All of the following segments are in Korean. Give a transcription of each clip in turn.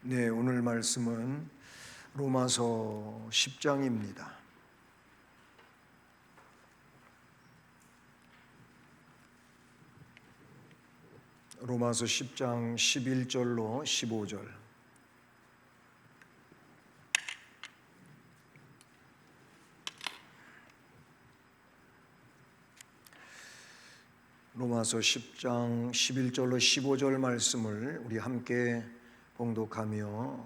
네, 오늘 말씀은 로마서 10장입니다. 로마서 10장 11절로 15절. 로마서 10장 11절로 15절 말씀을 우리 함께 봉독하며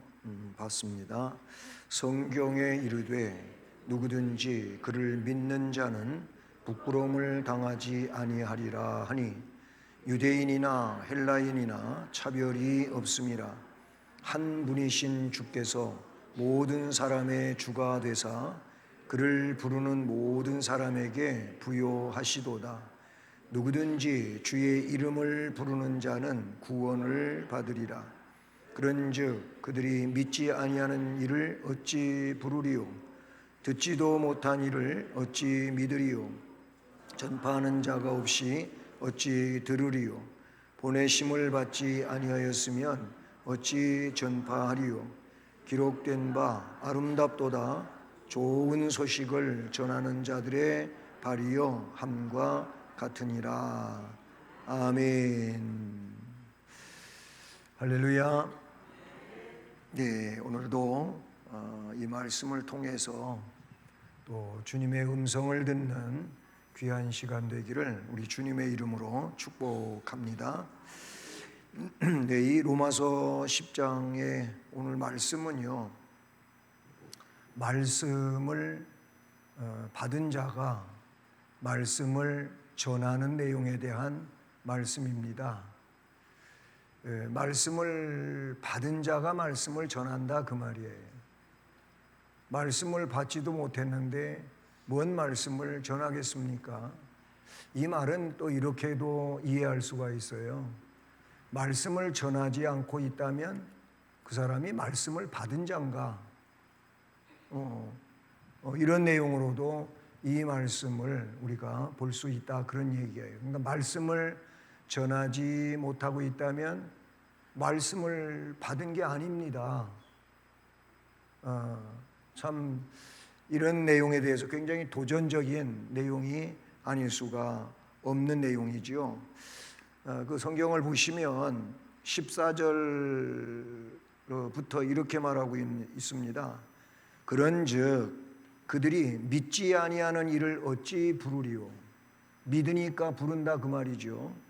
봤습니다. 성경에 이르되 누구든지 그를 믿는 자는 부끄러움을 당하지 아니하리라 하니 유대인이나 헬라인이나 차별이 없음이라. 한 분이신 주께서 모든 사람의 주가 되사 그를 부르는 모든 사람에게 부요하시도다. 누구든지 주의 이름을 부르는 자는 구원을 받으리라. 그런즉 그들이 믿지 아니하는 이를 어찌 부르리요? 듣지도 못한 이를 어찌 믿으리요? 전파하는 자가 없이 어찌 들으리요? 보내심을 받지 아니하였으면 어찌 전파하리요? 기록된 바 아름답도다. 좋은 소식을 전하는 자들의 발이요 함과 같으니라. 아멘. 할렐루야. 네, 오늘도 이 말씀을 통해서 또 주님의 음성을 듣는 귀한 시간 되기를 우리 주님의 이름으로 축복합니다. 네, 이 로마서 10장의 오늘 말씀은요, 말씀을 받은 자가 말씀을 전하는 내용에 대한 말씀입니다. 말씀을 받은 자가 말씀을 전한다 그 말이에요. 말씀을 받지도 못했는데 뭔 말씀을 전하겠습니까? 이 말은 또 이렇게도 이해할 수가 있어요. 말씀을 전하지 않고 있다면 그 사람이 말씀을 받은 자인가? 이런 내용으로도 이 말씀을 우리가 볼 수 있다 그런 얘기예요. 그러니까 말씀을 전하지 못하고 있다면 말씀을 받은 게 아닙니다. 참 이런 내용에 대해서 굉장히 도전적인 내용이 아닐 수가 없는 내용이죠. 그 성경을 보시면 14절부터 이렇게 말하고 있습니다. 그런즉 그들이 믿지 아니하는 이를 어찌 부르리요? 믿으니까 부른다 그 말이죠.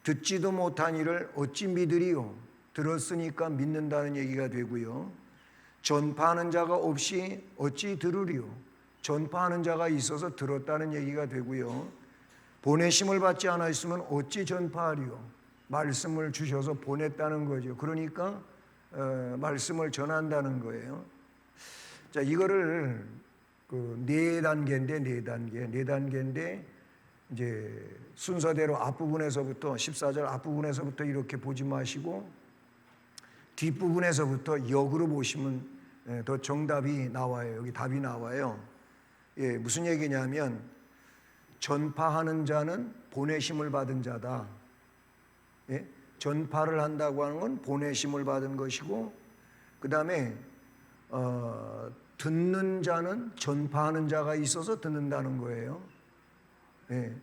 듣지도 못한 이를 어찌 믿으리요? 들었으니까 믿는다는 얘기가 되고요. 전파하는 자가 없이 어찌 들으리요? 전파하는 자가 있어서 들었다는 얘기가 되고요. 보내심을 받지 않았으면 어찌 전파하리요? 말씀을 주셔서 보냈다는 거죠. 그러니까 말씀을 전한다는 거예요. 자, 이거를 네 단계인데 이제 순서대로 앞부분에서부터 14절 앞부분에서부터 이렇게 보지 마시고 뒷부분에서부터 역으로 보시면 더 정답이 나와요. 여기 답이 나와요. 예, 무슨 얘기냐면 전파하는 자는 보내심을 받은 자다. 예? 전파를 한다고 하는 건 보내심을 받은 것이고, 그 다음에 듣는 자는 전파하는 자가 있어서 듣는다는 거예요. 예.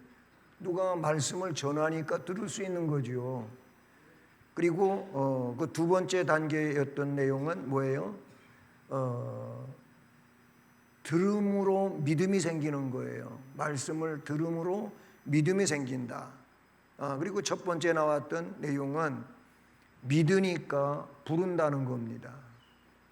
누가 말씀을 전하니까 들을 수 있는 거죠. 그리고 그 두 번째 단계였던 내용은 뭐예요? 들음으로 믿음이 생기는 거예요. 말씀을 들음으로 믿음이 생긴다. 그리고 첫 번째 나왔던 내용은 믿으니까 부른다는 겁니다.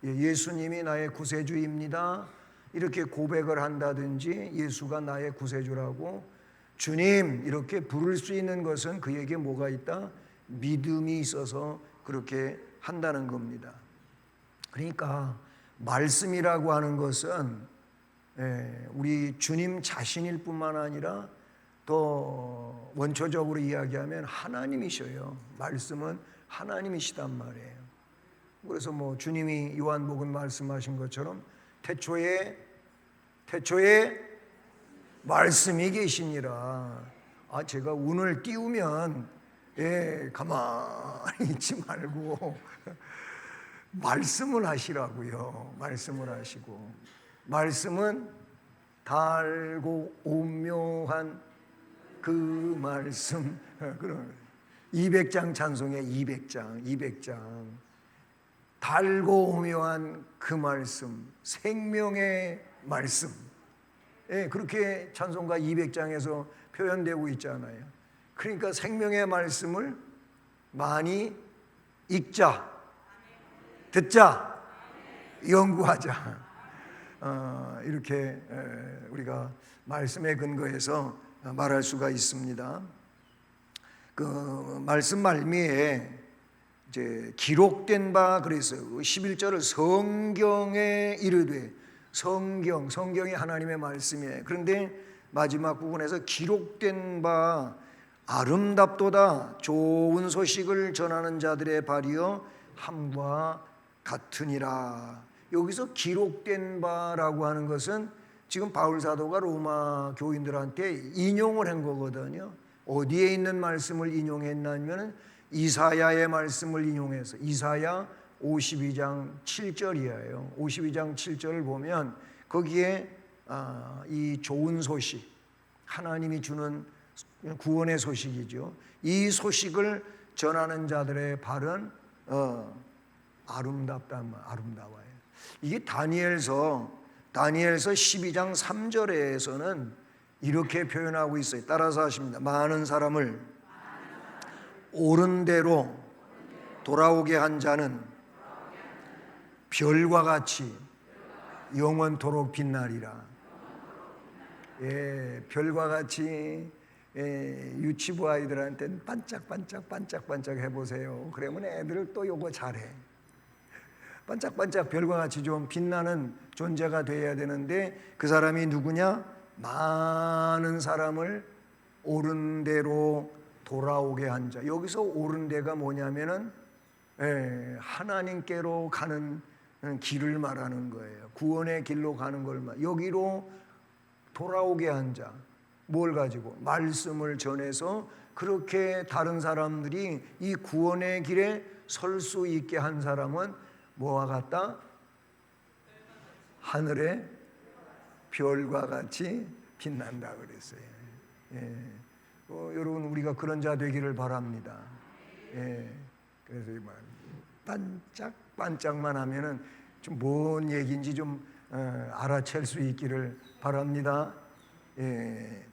예수님이 나의 구세주입니다. 이렇게 고백을 한다든지 예수가 나의 구세주라고 주님 이렇게 부를 수 있는 것은 그에게 뭐가 있다? 믿음이 있어서 그렇게 한다는 겁니다. 그러니까 말씀이라고 하는 것은 우리 주님 자신일 뿐만 아니라 더 원초적으로 이야기하면 하나님이셔요. 말씀은 하나님이시단 말이에요. 그래서 뭐 주님이 요한복음 말씀하신 것처럼 태초에 말씀이 계시니라. 제가 운을 띄우면 가만히 있지 말고 말씀을 하시라고요. 말씀을 하시고, 말씀은 달고 오묘한 그 말씀. 그런 200장 찬송에 200장 달고 오묘한 그 말씀, 생명의 말씀. 예, 그렇게 찬송가 200장에서 표현되고 있잖아요. 그러니까 생명의 말씀을 많이 읽자, 듣자, 연구하자. 이렇게 우리가 말씀에 근거해서 말할 수가 있습니다. 그 말씀 말미에 이제 기록된 바 그랬어요. 11절을 성경에 이르되, 성경이 하나님의 말씀이에요. 그런데 마지막 부분에서 기록된 바 아름답도다 좋은 소식을 전하는 자들의 발이여 함과 같으니라. 여기서 기록된 바라고 하는 것은 지금 바울 사도가 로마 교인들한테 인용을 한 거거든요. 어디에 있는 말씀을 인용했냐면 이사야의 말씀을 인용해서, 이사야 52장 7절이에요. 52장 7절을 보면 거기에 이 좋은 소식, 하나님이 주는 구원의 소식이죠. 이 소식을 전하는 자들의 발은 아름다워요. 이게 다니엘서 12장 3절에서는 이렇게 표현하고 있어요. 따라서 하십니다. 많은 사람을 옳은 대로 돌아오게 한 자는 별과 같이 영원토록 빛나리라. 예, 별과 같이 유치부 아이들한테는 반짝반짝 해보세요. 그러면 애들 또 요거 잘해. 반짝반짝 별과 같이 좀 빛나는 존재가 되어야 되는데 그 사람이 누구냐? 많은 사람을 옳은 대로 돌아오게 한 자. 여기서 옳은 데가 뭐냐면은 하나님께로 가는 길을 말하는 거예요. 구원의 길로 가는 걸 여기로 돌아오게 한 자. 뭘 가지고? 말씀을 전해서 그렇게 다른 사람들이 이 구원의 길에 설 수 있게 한 사람은 뭐와 같다? 하늘의 별과 같이 빛난다 그랬어요. 예. 여러분 우리가 그런 자 되기를 바랍니다. 예. 그래서 반짝반짝만 하면은 좀 뭔 얘기인지 좀 알아챌 수 있기를 바랍니다. 예.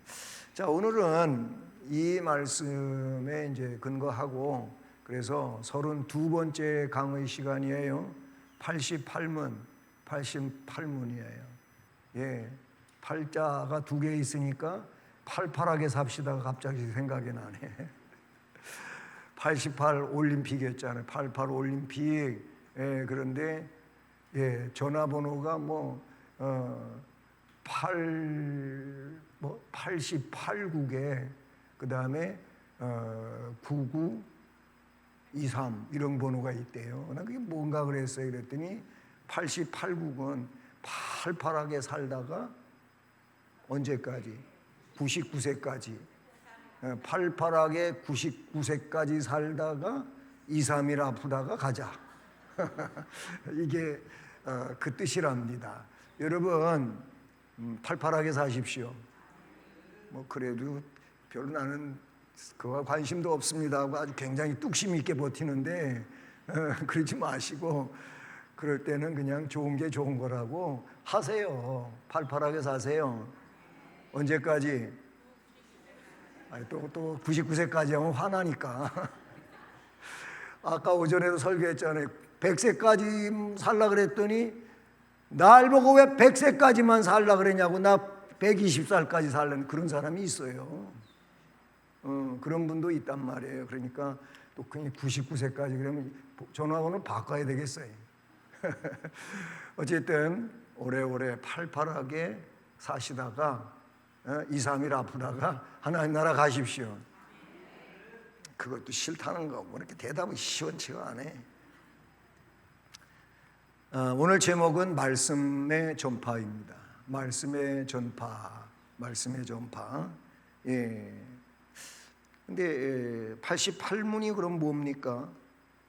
자, 오늘은 이 말씀에 이제 근거하고 그래서 32번째 강의 시간이에요. 88문이에요. 예. 팔자가 2개 있으니까 팔팔하게 삽시다가 갑자기 생각이 나네. 88 올림픽이었잖아요. 88 올림픽. 예, 그런데 예, 전화번호가 88국에 그 다음에 9923 이런 번호가 있대요. 나 그게 뭔가 그랬어요. 그랬더니 88국은 팔팔하게 살다가 언제까지? 99세까지. 팔팔하게 99세까지 살다가 2, 3일 아프다가 가자. 이게 그 뜻이랍니다. 여러분 팔팔하게 사십시오. 그래도 별로 나는 그와 관심도 없습니다 하고 아주 굉장히 뚝심 있게 버티는데 그러지 마시고 그럴 때는 그냥 좋은 게 좋은 거라고 하세요. 팔팔하게 사세요. 언제까지? 또 99세까지 하면 화나니까. 아까 오전에도 설교했잖아요. 100세까지 살라 그랬더니 날 보고 왜 100세까지만 살라 그랬냐고. 나 120살까지 살라는 그런 사람이 있어요. 그런 분도 있단 말이에요. 그러니까 또 그냥 99세까지 그러면 전화번호 바꿔야 되겠어요. 어쨌든 오래오래 팔팔하게 사시다가 2, 3일 아프다가 하나님 나라 가십시오. 그것도 싫다는 거고 이렇게 대답은 시원치가 않아. 오늘 제목은 말씀의 전파입니다. 말씀의 전파. 예. 근데 88문이 그럼 뭡니까?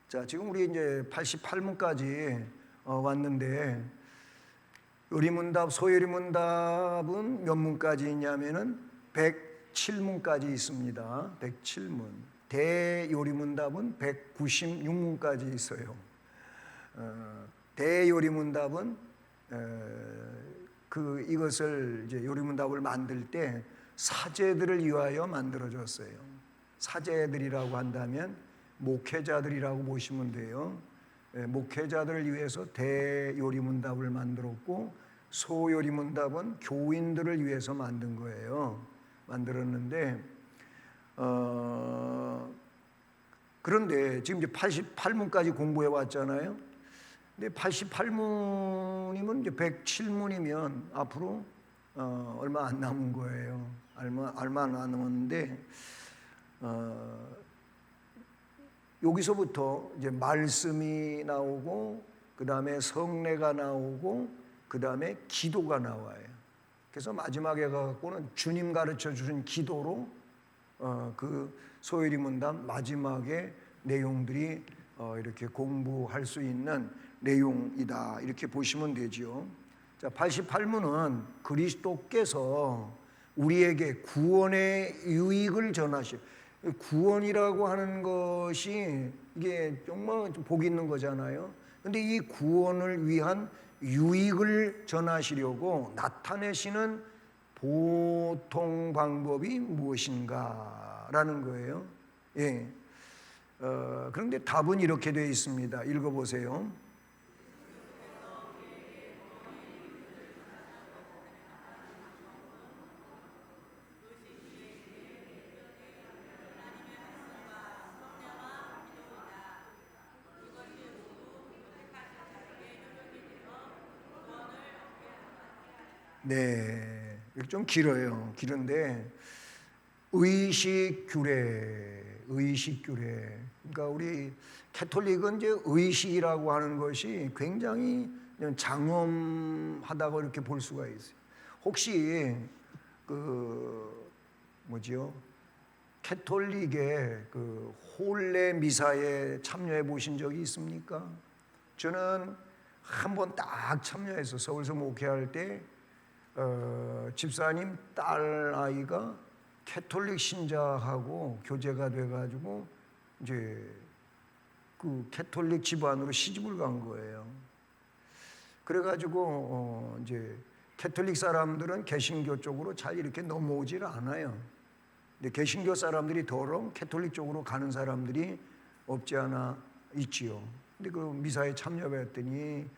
자, 지금 우리 이제 88문까지 왔는데 요리문답, 소요리문답은 몇 문까지 있냐면은 107문까지 있습니다. 107문. 대요리문답은 196문까지 있어요. 대요리문답은 이것을 이제 요리문답을 만들 때 사제들을 위하여 만들어졌어요. 사제들이라고 한다면 목회자들이라고 보시면 돼요. 목회자들을 위해서 대요리문답을 만들었고 소요리문답은 교인들을 위해서 만든 거예요. 만들었는데 그런데 지금 이제 88문까지 공부해 왔잖아요. 근데 88문이면 이제 107문이면 앞으로 얼마 안 남은 거예요. 얼마 안 남았는데 여기서부터 이제 말씀이 나오고 그 다음에 성례가 나오고 그 다음에 기도가 나와요. 그래서 마지막에 가고는 주님 가르쳐 주신 기도로 그 소요리문답 마지막에 내용들이 이렇게 공부할 수 있는 내용이다 이렇게 보시면 되지요. 자, 88문은 그리스도께서 우리에게 구원의 유익을 전하시. 구원이라고 하는 것이 이게 정말 복 있는 거잖아요. 근데 이 구원을 위한 유익을 전하시려고 나타내시는 보통 방법이 무엇인가라는 거예요. 예. 그런데 답은 이렇게 되어 있습니다. 읽어보세요. 네, 이렇게 좀 길어요. 길은데 의식규례. 그러니까 우리 캐톨릭은 이제 의식이라고 하는 것이 굉장히 장엄하다고 이렇게 볼 수가 있어요. 혹시 캐톨릭의 홀레 미사에 참여해 보신 적이 있습니까? 저는 한 번 딱 참여해서 서울서 목회할 때 집사님 딸 아이가 캐톨릭 신자하고 교제가 돼가지고 이제 그 캐톨릭 집안으로 시집을 간 거예요. 그래가지고 이제 캐톨릭 사람들은 개신교 쪽으로 잘 이렇게 넘어오질 않아요. 근데 개신교 사람들이 더러 캐톨릭 쪽으로 가는 사람들이 없지 않아 있지요. 근데 그 미사에 참여했더니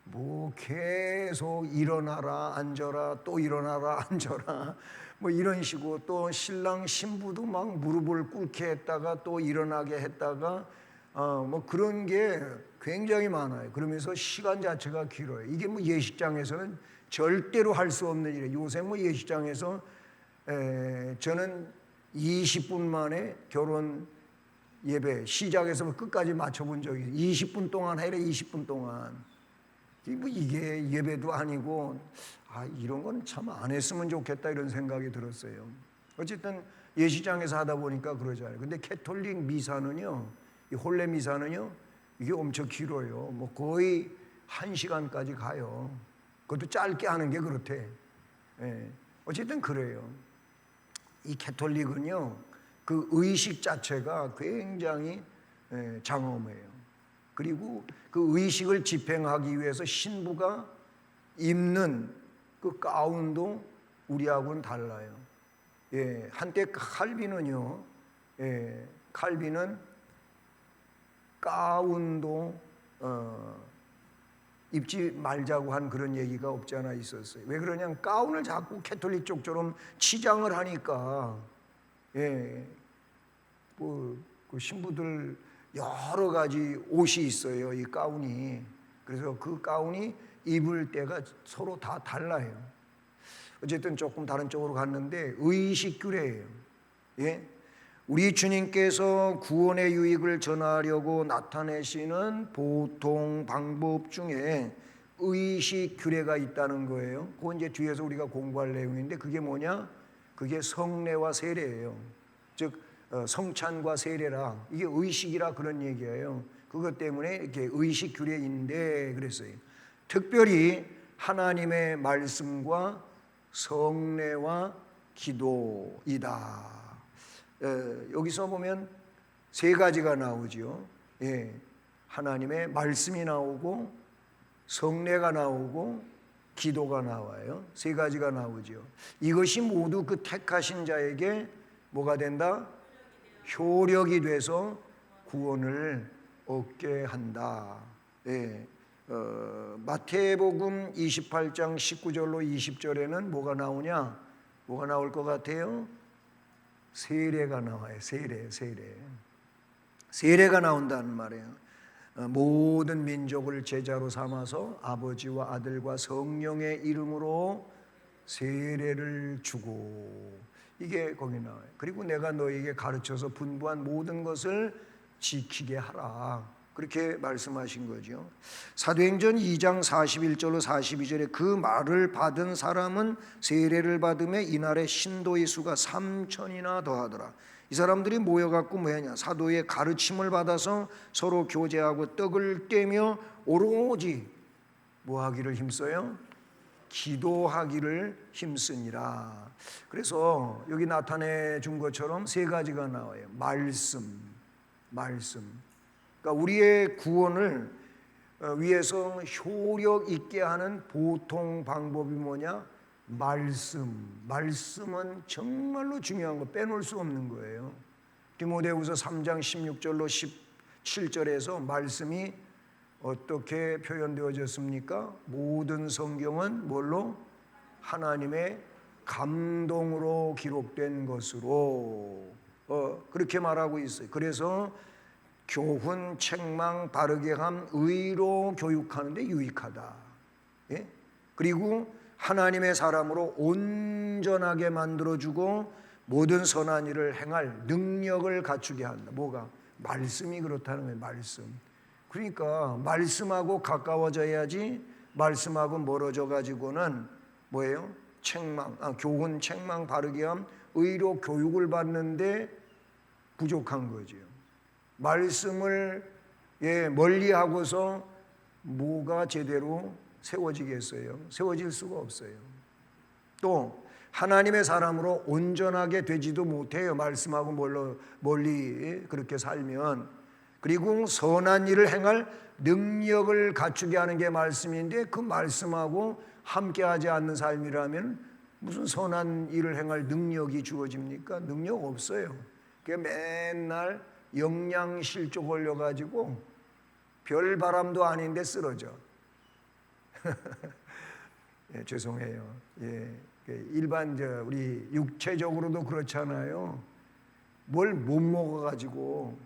뭐 계속 일어나라 앉아라 또 일어나라 앉아라 뭐 이런 식으로 또 신랑 신부도 막 무릎을 꿇게 했다가 또 일어나게 했다가 뭐 그런 게 굉장히 많아요. 그러면서 시간 자체가 길어요. 이게 뭐 예식장에서는 절대로 할 수 없는 일이에요. 요새 뭐 예식장에서 저는 20분 만에 결혼 예배 시작해서 끝까지 맞춰본 적이 있어요. 20분 동안 해래. 20분 동안. 뭐 이게 예배도 아니고 이런 건 참 안 했으면 좋겠다 이런 생각이 들었어요. 어쨌든 예식장에서 하다 보니까 그러잖아요. 근데 캐톨릭 미사는요, 이 홀레 미사는요, 이게 엄청 길어요. 뭐 거의 1시간까지 가요. 그것도 짧게 하는 게 그렇대. 예. 어쨌든 그래요. 이 캐톨릭은요, 그 의식 자체가 굉장히 장엄해요. 그리고 그 의식을 집행하기 위해서 신부가 입는 그 가운도 우리하고는 달라요. 예, 한때 칼빈은요, 칼빈은 가운도 입지 말자고 한 그런 얘기가 없지 않아 있었어요. 왜 그러냐면 가운을 자꾸 캐톨릭 쪽처럼 치장을 하니까 그 신부들 여러 가지 옷이 있어요. 이 가운이. 그래서 그 가운이 입을 때가 서로 다 달라요. 어쨌든 조금 다른 쪽으로 갔는데 의식규례예요. 예? 우리 주님께서 구원의 유익을 전하려고 나타내시는 보통 방법 중에 의식규례가 있다는 거예요. 그건 이제 뒤에서 우리가 공부할 내용인데 그게 뭐냐? 그게 성례와 세례예요. 즉 성찬과 세례라 이게 의식이라 그런 얘기예요. 그것 때문에 이렇게 의식 규례인데 그랬어요. 특별히 하나님의 말씀과 성례와 기도이다. 여기서 보면 세 가지가 나오죠. 하나님의 말씀이 나오고 성례가 나오고 기도가 나와요. 세 가지가 나오죠. 이것이 모두 그 택하신 자에게 뭐가 된다? 효력이 돼서 구원을 얻게 한다. 마태복음 28장 19절로 20절에는 뭐가 나오냐? 뭐가 나올 것 같아요? 세례가 나와요. 세례가 나온다는 말이에요. 모든 민족을 제자로 삼아서 아버지와 아들과 성령의 이름으로 세례를 주고, 이게 거기 나와요. 그리고 내가 너에게 가르쳐서 분부한 모든 것을 지키게 하라, 그렇게 말씀하신 거죠. 사도행전 2장 41절로 42절에 그 말을 받은 사람은 세례를 받음에 이날에 신도의 수가 3천이나 더하더라. 이 사람들이 모여갖고 뭐하냐? 사도의 가르침을 받아서 서로 교제하고 떡을 떼며 오로지 뭐하기를 힘써요? 기도하기를 힘쓰니라. 그래서 여기 나타내 준 것처럼 세 가지가 나와요. 말씀. 그러니까 우리의 구원을 위해서 효력 있게 하는 보통 방법이 뭐냐? 말씀은 정말로 중요한 거, 빼놓을 수 없는 거예요. 디모데후서 3장 16절로 17절에서 말씀이 어떻게 표현되어졌습니까? 모든 성경은 뭘로? 하나님의 감동으로 기록된 것으로 그렇게 말하고 있어요. 그래서 교훈, 책망, 바르게 함, 의로 교육하는 데 유익하다. 그리고 하나님의 사람으로 온전하게 만들어주고 모든 선한 일을 행할 능력을 갖추게 한다. 뭐가? 말씀이 그렇다는 거예요. 말씀. 그러니까 말씀하고 가까워져야지, 말씀하고 멀어져 가지고는 뭐예요? 교훈, 책망, 바르게 함, 의로 교육을 받는데 부족한 거죠. 말씀을 멀리하고서 뭐가 제대로 세워지겠어요? 세워질 수가 없어요. 또 하나님의 사람으로 온전하게 되지도 못해요. 말씀하고 멀리 그렇게 살면. 그리고 선한 일을 행할 능력을 갖추게 하는 게 말씀인데 그 말씀하고 함께하지 않는 삶이라면 무슨 선한 일을 행할 능력이 주어집니까? 능력 없어요. 그게 맨날 영양실조 걸려가지고 별 바람도 아닌데 쓰러져. 죄송해요. 일반 우리 육체적으로도 그렇잖아요. 뭘 못 먹어가지고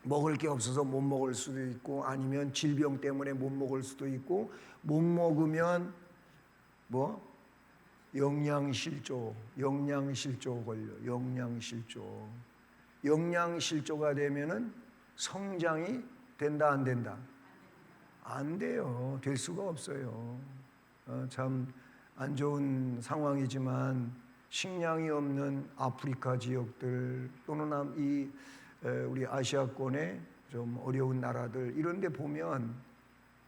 먹을 게 없어서 못 먹을 수도 있고, 아니면 질병 때문에 못 먹을 수도 있고, 못 먹으면 영양실조 걸려. 영양실조가 되면은 성장이 된다, 안 된다? 안 돼요. 될 수가 없어요. 참 안 좋은 상황이지만 식량이 없는 아프리카 지역들 또는 우리 아시아권의 좀 어려운 나라들, 이런 데 보면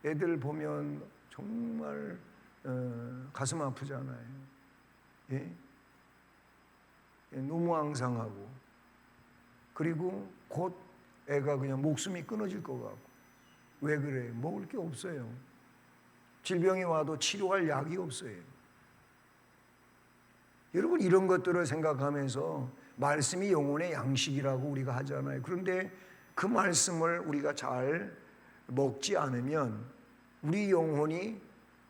애들 보면 정말 가슴 아프잖아요. 너무 앙상하고, 그리고 곧 애가 그냥 목숨이 끊어질 것 같고. 왜 그래요? 먹을 게 없어요. 질병이 와도 치료할 약이 없어요. 여러분, 이런 것들을 생각하면서 말씀이 영혼의 양식이라고 우리가 하잖아요. 그런데 그 말씀을 우리가 잘 먹지 않으면 우리 영혼이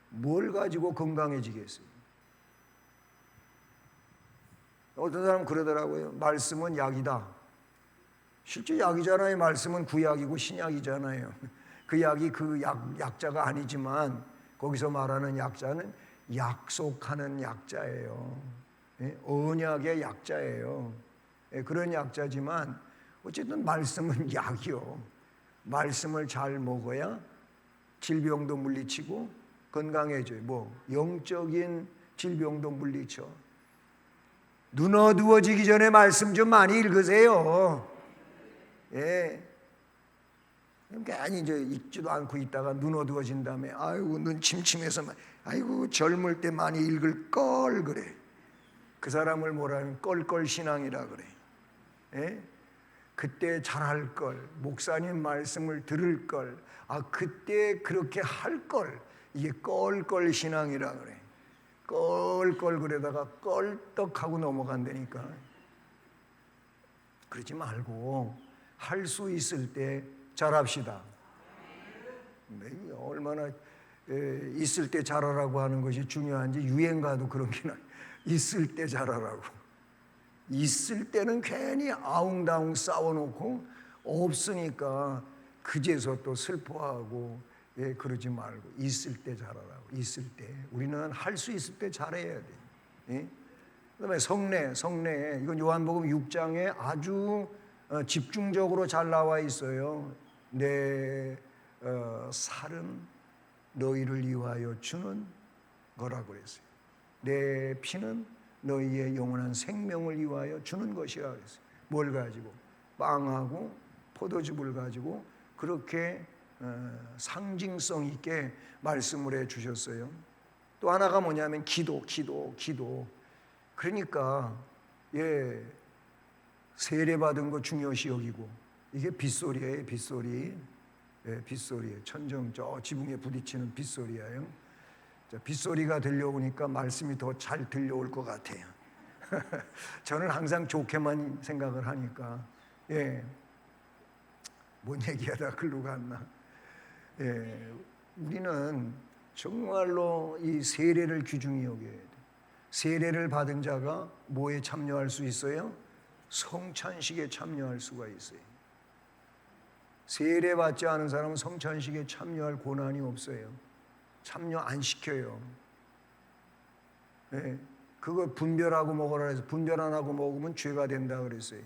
뭘 가지고 건강해지겠어요? 어떤 사람은 그러더라고요. 말씀은 약이다. 실제 약이잖아요. 말씀은 구약이고 신약이잖아요. 그 약이 그 약자가 아니지만 거기서 말하는 약자는 약속하는 약자예요. 언약의 약자예요. 그런 약자지만 어쨌든 말씀은 약이요. 말씀을 잘 먹어야 질병도 물리치고 건강해져요. 영적인 질병도 물리쳐. 눈 어두워지기 전에 말씀 좀 많이 읽으세요. 괜히 이제 읽지도 않고 있다가 눈 어두워진 다음에 아이고 눈 침침해서 아이고 젊을 때 많이 읽을 걸 그래. 그 사람을 뭐라 하면 껄껄 신앙이라 그래. 예? 그때 잘할 걸, 목사님 말씀을 들을 걸, 그때 그렇게 할 걸, 이게 껄껄 신앙이라 그래. 껄껄 그러다가 껄떡하고 넘어간다니까. 그러지 말고 할 수 있을 때 잘합시다. 얼마나 있을 때 잘하라고 하는 것이 중요한지 유행가도 그런 게 나요. 있을 때 잘하라고. 있을 때는 괜히 아웅다웅 싸워놓고 없으니까 그제서 또 슬퍼하고 그러지 말고 있을 때 잘하라고. 있을 때 우리는 할 수 있을 때 잘해야 돼. 그다음에 성례 이건 요한복음 6장에 아주 집중적으로 잘 나와 있어요. 내 살은 너희를 위하여 주는 거라고 그랬어요. 내 피는 너희의 영원한 생명을 위하여 주는 것이라 그랬어요. 뭘 가지고? 빵하고 포도즙을 가지고 그렇게 상징성 있게 말씀을 해 주셨어요. 또 하나가 뭐냐면 기도. 그러니까 세례 받은 거 중요시 여기고 이게 빗소리예요, 빗소리. 빗소리예요. 천정 저 지붕에 부딪히는 빗소리예요. 빗소리가 들려오니까 말씀이 더 잘 들려올 것 같아요. 저는 항상 좋게만 생각을 하니까 뭔 얘기하다 글로 갔나. 우리는 정말로 이 세례를 귀중히 여겨야 돼. 세례를 받은 자가 뭐에 참여할 수 있어요? 성찬식에 참여할 수가 있어요. 세례 받지 않은 사람은 성찬식에 참여할 권한이 없어요. 참여 안 시켜요. 그거 분별하고 먹으라 해서 분별 안 하고 먹으면 죄가 된다 그랬어요.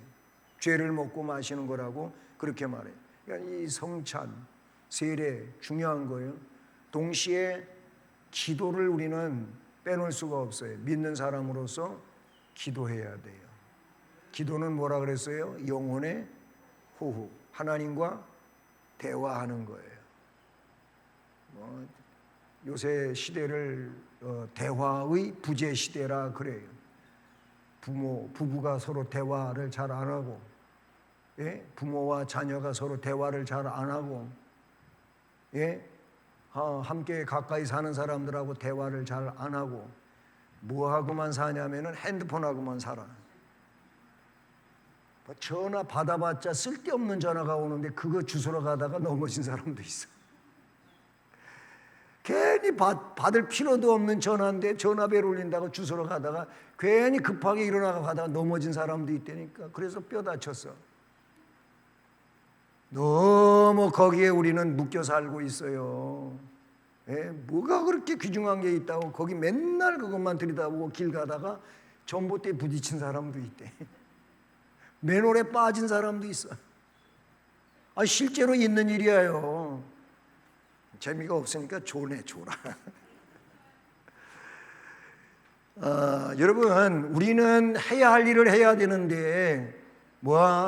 죄를 먹고 마시는 거라고 그렇게 말해요. 그러니까 이 성찬, 세례 중요한 거예요. 동시에 기도를 우리는 빼놓을 수가 없어요. 믿는 사람으로서 기도해야 돼요. 기도는 뭐라 그랬어요? 영혼의 호흡. 하나님과 대화하는 거예요. 요새 시대를 대화의 부재 시대라 그래요. 부부가 서로 대화를 잘 안 하고, 부모와 자녀가 서로 대화를 잘 안 하고, 함께 가까이 사는 사람들하고 대화를 잘 안 하고, 뭐하고만 사냐면은 핸드폰하고만 살아. 전화 받아봤자 쓸데없는 전화가 오는데 그거 주소러 가다가 넘어진 사람도 있어. 괜히 받을 필요도 없는 전화인데 전화벨 울린다고 주소러 가다가 괜히 급하게 일어나가 가다가 넘어진 사람도 있다니까. 그래서 뼈 다쳤어. 너무 거기에 우리는 묶여 살고 있어요. 뭐가 그렇게 귀중한 게 있다고 거기 맨날 그것만 들여다보고 길 가다가 전봇대에 부딪힌 사람도 있대. 맨홀에 빠진 사람도 있어. 실제로 있는 일이에요. 재미가 없으니까 조네 조라. 여러분 우리는 해야 할 일을 해야 되는데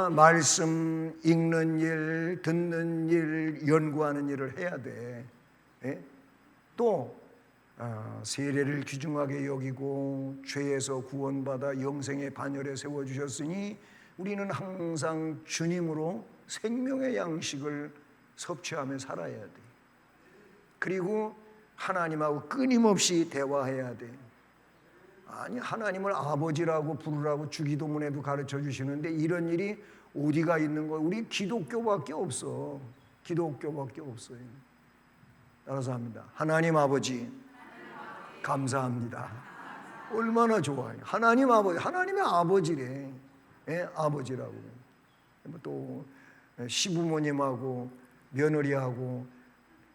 말씀 읽는 일, 듣는 일, 연구하는 일을 해야 돼. 또 세례를 귀중하게 여기고 죄에서 구원받아 영생의 반열에 세워주셨으니 우리는 항상 주님으로 생명의 양식을 섭취하며 살아야 돼. 그리고 하나님하고 끊임없이 대화해야 돼. 하나님을 아버지라고 부르라고 주기도문에도 가르쳐 주시는데 이런 일이 어디가 있는 거예요? 우리 기독교밖에 없어. 기독교밖에 없어요. 따라서 합니다. 하나님 아버지 감사합니다. 얼마나 좋아요. 하나님 아버지, 하나님의 아버지래. 아버지라고. 또 시부모님하고 며느리하고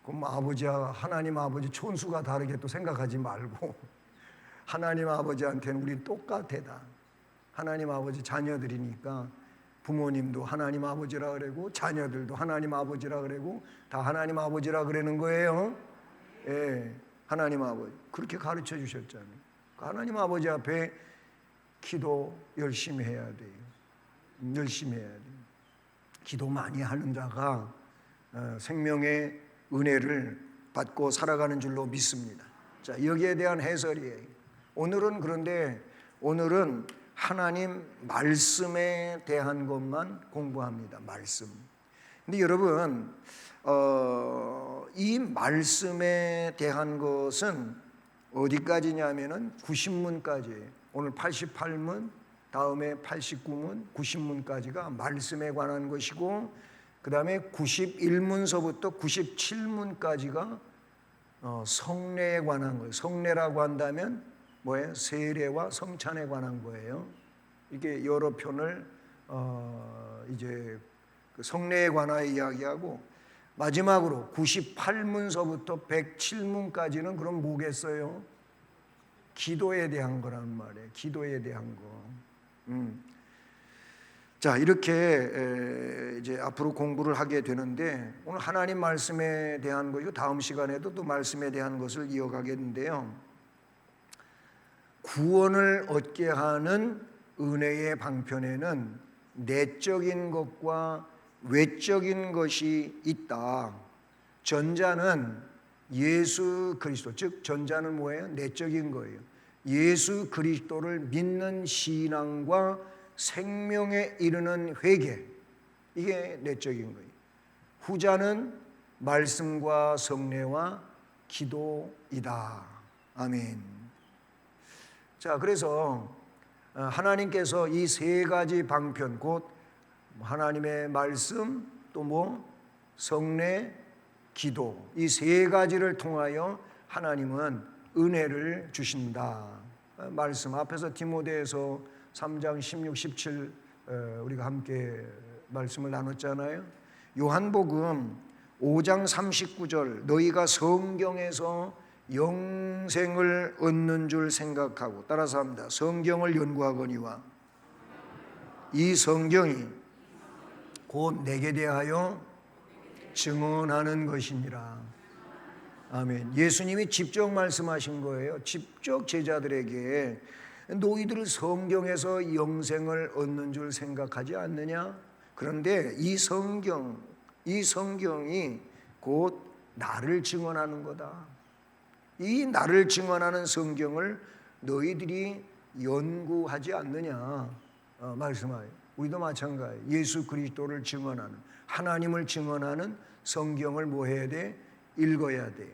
그럼 아버지와 하나님 아버지 촌수가 다르게 또 생각하지 말고 하나님 아버지한테는 우리 똑같애다. 하나님 아버지 자녀들이니까 부모님도 하나님 아버지라 그러고 자녀들도 하나님 아버지라 그러고 다 하나님 아버지라 그러는 거예요. 하나님 아버지 그렇게 가르쳐 주셨잖아요. 하나님 아버지 앞에 기도 열심히 해야 돼요. 열심히 해야 돼요. 기도 많이 하는 자가 생명의 은혜를 받고 살아가는 줄로 믿습니다. 자, 여기에 대한 해설이에요. 오늘은 하나님 말씀에 대한 것만 공부합니다. 말씀. 근데 여러분, 이 말씀에 대한 것은 어디까지냐면은 90문까지예요. 오늘 88문, 다음에 89문, 90문까지가 말씀에 관한 것이고, 그 다음에 91문서부터 97문까지가 성례에 관한 거예요. 성례라고 한다면 뭐예요? 세례와 성찬에 관한 거예요. 이게 여러 편을 이제 그 성례에 관하여 이야기하고, 마지막으로 98문서부터 107문까지는 그럼 뭐겠어요? 기도에 대한 거란 말이에요. 기도에 대한 거. 자, 이렇게 이제 앞으로 공부를 하게 되는데, 오늘 하나님 말씀에 대한 것이고 다음 시간에도 또 말씀에 대한 것을 이어가겠는데요. 구원을 얻게 하는 은혜의 방편에는 내적인 것과 외적인 것이 있다. 전자는 예수 그리스도, 즉 전자는 뭐예요? 내적인 거예요. 예수 그리스도를 믿는 신앙과 생명에 이르는 회개, 이게 내적인 거예요. 후자는 말씀과 성례와 기도이다. 아멘. 자, 그래서 하나님께서 이 세 가지 방편, 곧 하나님의 말씀, 또 성례, 기도, 이 세 가지를 통하여 하나님은 은혜를 주신다. 말씀 앞에서 디모데에서 3장 16, 17 우리가 함께 말씀을 나눴잖아요. 요한복음 5장 39절, 너희가 성경에서 영생을 얻는 줄 생각하고, 따라서 합니다. 성경을 연구하거니와 이 성경이 곧 내게 대하여 증언하는 것이니라. 아멘. 예수님이 직접 말씀하신 거예요. 직접 제자들에게 너희들 성경에서 영생을 얻는 줄 생각하지 않느냐? 그런데 이 성경이 곧 나를 증언하는 거다. 이 나를 증언하는 성경을 너희들이 연구하지 않느냐 말씀하여요. 우리도 마찬가지예요. 예수 그리스도를 증언하는, 하나님을 증언하는 성경을 뭐 해야 돼? 읽어야 돼.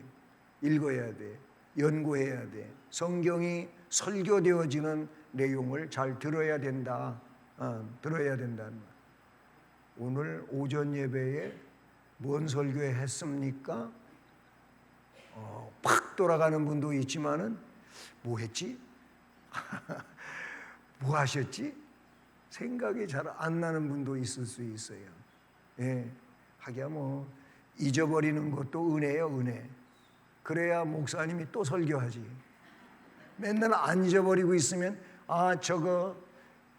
연구해야 돼. 성경이 설교되어지는 내용을 잘 들어야 된다. 들어야 된다는 말. 오늘 오전 예배에 뭔 설교회 했습니까? 팍 돌아가는 분도 있지만은 뭐 했지? 뭐 하셨지? 생각이 잘 안 나는 분도 있을 수 있어요. 예, 하기야 뭐 잊어버리는 것도 은혜예요, 은혜. 그래야 목사님이 또 설교하지. 맨날 안 잊어버리고 있으면 저거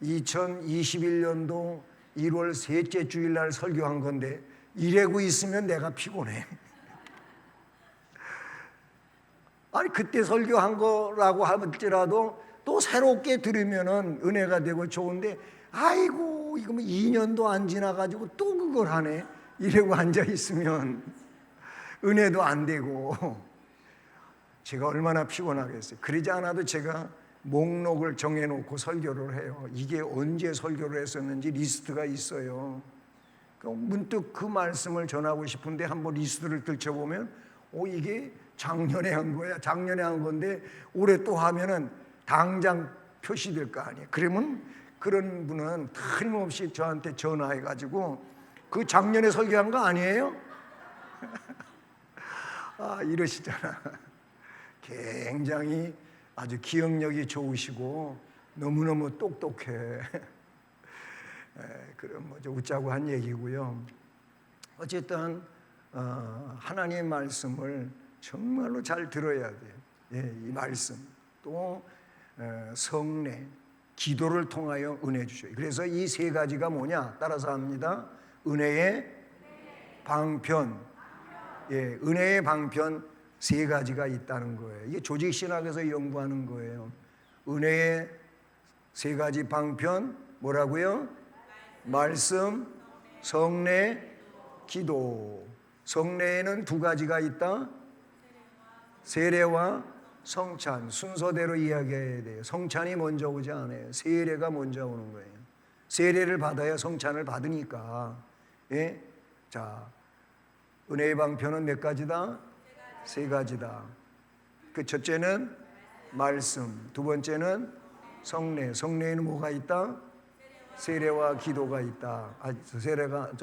2021년도 1월 셋째 주일날 설교한 건데 이래고 있으면 내가 피곤해. 아니 그때 설교한 거라고 할지라도 또 새롭게 들으면은 은혜가 되고 좋은데, 아이고 이거 뭐 2년도 안 지나가지고 또 그걸 하네, 이러고 앉아 있으면 은혜도 안 되고 제가 얼마나 피곤하겠어요. 그러지 않아도 제가 목록을 정해놓고 설교를 해요. 이게 언제 설교를 했었는지 리스트가 있어요. 문득 그 말씀을 전하고 싶은데 한번 리스트를 들춰보면 이게 작년에 한 거야. 작년에 한 건데 올해 또 하면은 당장 표시될 거 아니에요. 그러면 그런 분은 틀림없이 저한테 전화해가지고 그 작년에 설교한 거 아니에요? 이러시잖아. 굉장히 아주 기억력이 좋으시고 너무너무 똑똑해. 그럼 뭐 웃자고 한 얘기고요. 어쨌든 하나님의 말씀을 정말로 잘 들어야 돼요. 이 말씀, 또 성례, 기도를 통하여 은혜 주셔요. 그래서 이 세 가지가 뭐냐? 따라서 합니다. 은혜의 방편. 은혜의 방편 세 가지가 있다는 거예요. 이게 조직신학에서 연구하는 거예요. 은혜의 세 가지 방편 뭐라고요? 말씀, 성례, 기도. 성례에는 두 가지가 있다. 세례와 성찬. 순서대로 이야기해야 돼요. 성찬이 먼저 오지 않아요. 세례가 먼저 오는 거예요. 세례를 받아야 성찬을 받으니까. 예? 자, 은혜의 방편은 몇 가지다? 세 가지다. 그 첫째는 말씀, 두 번째는 성례. 성례에는 뭐가 있다? 세례와 기도가 있다.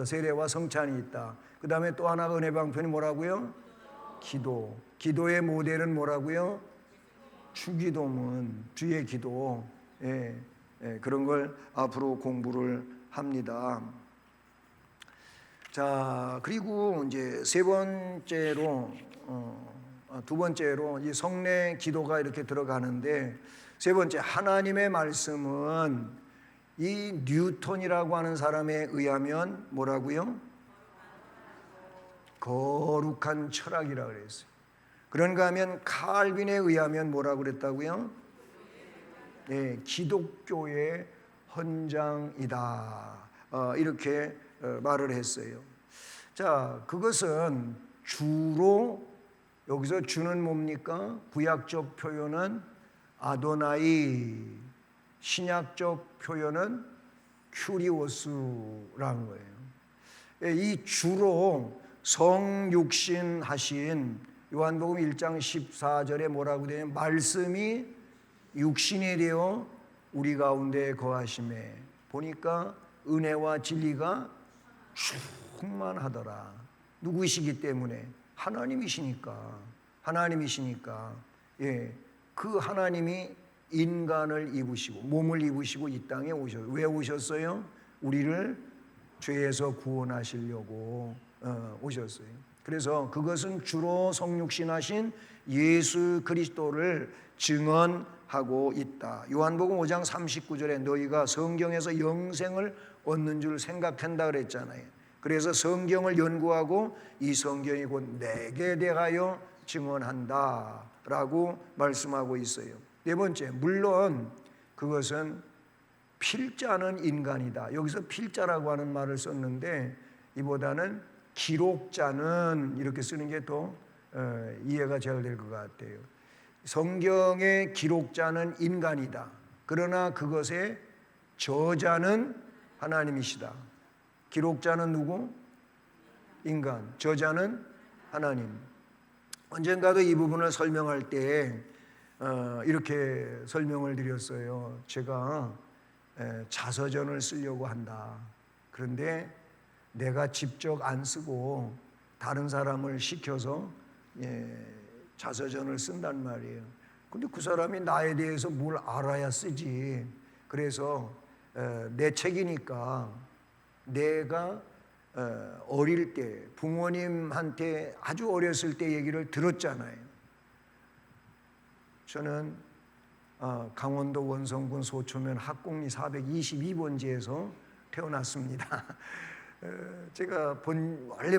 세례와 성찬이 있다. 그 다음에 또 하나가 은혜 방편이 뭐라고요? 기도. 기도의 모델은 뭐라고요? 주기도문, 주의 기도. 예, 그런 걸 앞으로 공부를 합니다. 자, 그리고 이제 세 번째로, 두 번째로 이 성례 기도가 이렇게 들어가는데, 세 번째, 하나님의 말씀은 이 뉴턴이라고 하는 사람에 의하면 뭐라고요? 거룩한 철학이라고 그랬어요. 그런가 하면 칼빈에 의하면 뭐라고 그랬다고요? 네, 기독교의 헌장이다. 이렇게 말을 했어요. 자, 그것은 주로 여기서 주는 뭡니까? 구약적 표현은 아도나이, 신약적 표현은 큐리오스라는 거예요. 이 주로 성육신 하신 요한복음 1장 14절에 뭐라고 되냐? 말씀이 육신이 되어 우리 가운데 거하심에 보니까 은혜와 진리가 충만하더라. 누구이시기 때문에? 하나님이시니까. 예, 그 하나님이 인간을 입으시고 몸을 입으시고 이 땅에 오셨어요. 왜 오셨어요? 우리를 죄에서 구원하시려고 오셨어요. 그래서 그것은 주로 성육신하신 예수 그리스도를 증언하고 있다. 요한복음 5장 39절에 너희가 성경에서 영생을 얻는 줄 생각한다 그랬잖아요. 그래서 성경을 연구하고 이 성경이 곧 내게 대하여 증언한다 라고 말씀하고 있어요. 네 번째, 물론 그것은 필자는 인간이다. 여기서 필자라고 하는 말을 썼는데 이보다는 기록자는 이렇게 쓰는 게 더 이해가 잘 될 것 같아요. 성경의 기록자는 인간이다. 그러나 그것의 저자는 하나님이시다. 기록자는 누구? 인간. 저자는 하나님. 언젠가도 이 부분을 설명할 때 이렇게 설명을 드렸어요. 제가 자서전을 쓰려고 한다. 그런데 내가 직접 안 쓰고 다른 사람을 시켜서 자서전을 쓴단 말이에요. 근데 그 사람이 나에 대해서 뭘 알아야 쓰지. 그래서 내 책이니까 내가 어릴 때 부모님한테 아주 어렸을 때 얘기를 들었잖아요. 저는 강원도 원성군 소초면 학곡리 422번지에서 태어났습니다. 제가 원래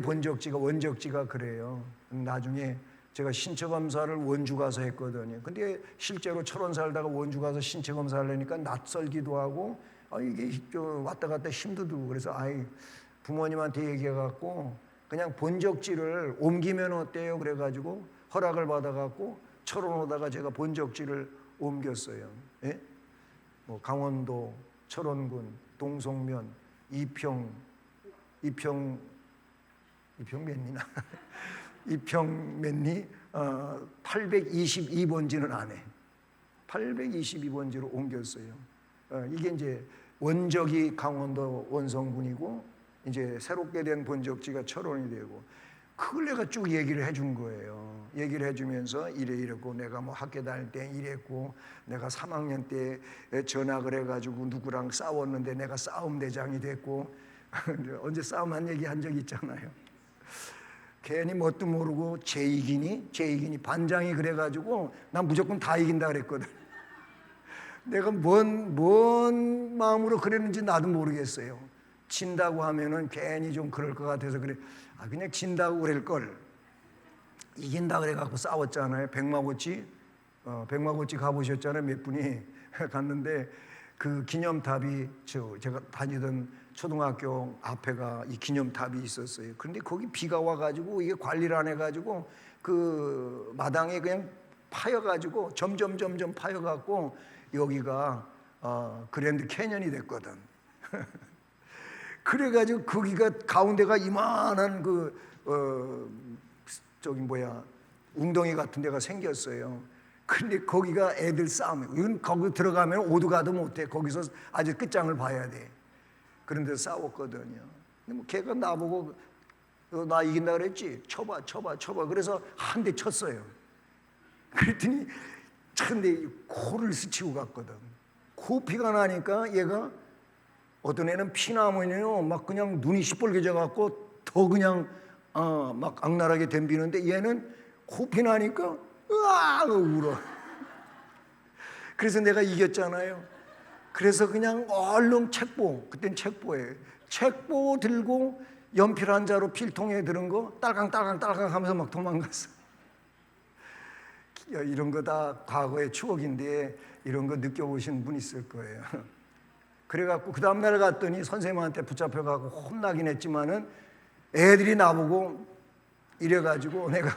원적지가 그래요. 나중에 제가 신체검사를 원주 가서 했거든요. 근데 실제로 철원 살다가 원주 가서 신체검사를 하니까 낯설기도 하고 이게 왔다 갔다 힘들고 그래서 부모님한테 얘기해갖고 그냥 본적지를 옮기면 어때요? 그래가지고 허락을 받아갖고 철원 오다가 제가 본적지를 옮겼어요. 예? 뭐 강원도, 철원군, 동성면, 이평 몇리나? 이평 몇리? 822번지는 안 해. 822번지로 옮겼어요. 이게 이제 원적이 강원도 원성군이고 이제 새롭게 된 본적지가 철원이 되고 그걸 내가 쭉 얘기를 해준 거예요. 얘기를 해주면서 이랬고 내가 뭐 학교 다닐 때 이랬고 내가 3학년 때 전학을 해가지고 누구랑 싸웠는데 내가 싸움 대장이 됐고 언제 싸움한 얘기 한 적 있잖아요. 괜히 뭣도 모르고 쟤 이기니 반장이 그래가지고 난 무조건 다 이긴다 그랬거든. 내가 뭔 마음으로 그랬는지 나도 모르겠어요. 진다고 하면은 괜히 좀 그럴 것 같아서 그래. 그냥 진다고 그럴 걸. 이긴다 그래갖고 싸웠잖아요. 백마고치 가보셨잖아요. 몇 분이 갔는데 그 기념탑이 제가 다니던 초등학교 앞에가 이 기념탑이 있었어요. 그런데 거기 비가 와가지고 이게 관리를 안 해가지고 그 마당에 그냥 파여가지고 점점 파여갖고 여기가 그랜드 캐년이 됐거든. 그래가지고 거기가 가운데가 이만한 웅덩이 같은 데가 생겼어요. 근데 거기가 애들 싸움. 이건 거기 들어가면 오도 가도 못해. 거기서 아주 끝장을 봐야 돼. 그런데 싸웠거든요. 근데 뭐 걔가 나보고 나 이긴다 그랬지. 쳐봐. 그래서 한 대 쳤어요. 그랬더니 근데 코를 스치고 갔거든. 코피가 나니까 얘가 어떤 애는 피나면요 막 그냥 눈이 시뻘개져 갖고 더 그냥 막 악랄하게 덤비는데 얘는 코피 나니까 으아 울어. 그래서 내가 이겼잖아요. 그래서 그냥 얼른 그땐 책보에 책보 들고 연필 한 자로 필통에 들은 거 딸캉 하면서 막 도망갔어. 이런 거 다 과거의 추억인데 이런 거 느껴보신 분 있을 거예요. 그래갖고 그 다음날 갔더니 선생님한테 붙잡혀가고 혼나긴 했지만은 애들이 나보고 이래가지고 내가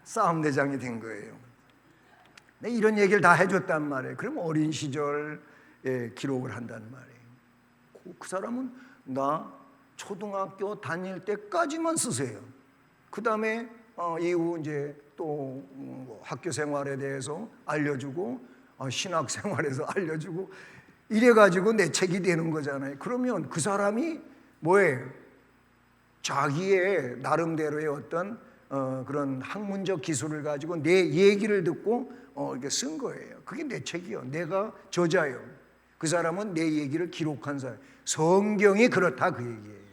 싸움대장이 된 거예요. 내가 이런 얘기를 다 해줬단 말이에요. 그럼 어린 시절 기록을 한단 말이에요. 그 사람은 나 초등학교 다닐 때까지만 쓰세요. 그 다음에 이후 이제 또 학교 생활에 대해서 알려주고 신학 생활에서 알려주고 이래가지고 내 책이 되는 거잖아요. 그러면 그 사람이 뭐예요? 자기의 나름대로의 어떤 그런 학문적 기술을 가지고 내 얘기를 듣고 이렇게 쓴 거예요. 그게 내 책이요. 내가 저자요. 그 사람은 내 얘기를 기록한 사람. 성경이 그렇다 그 얘기예요.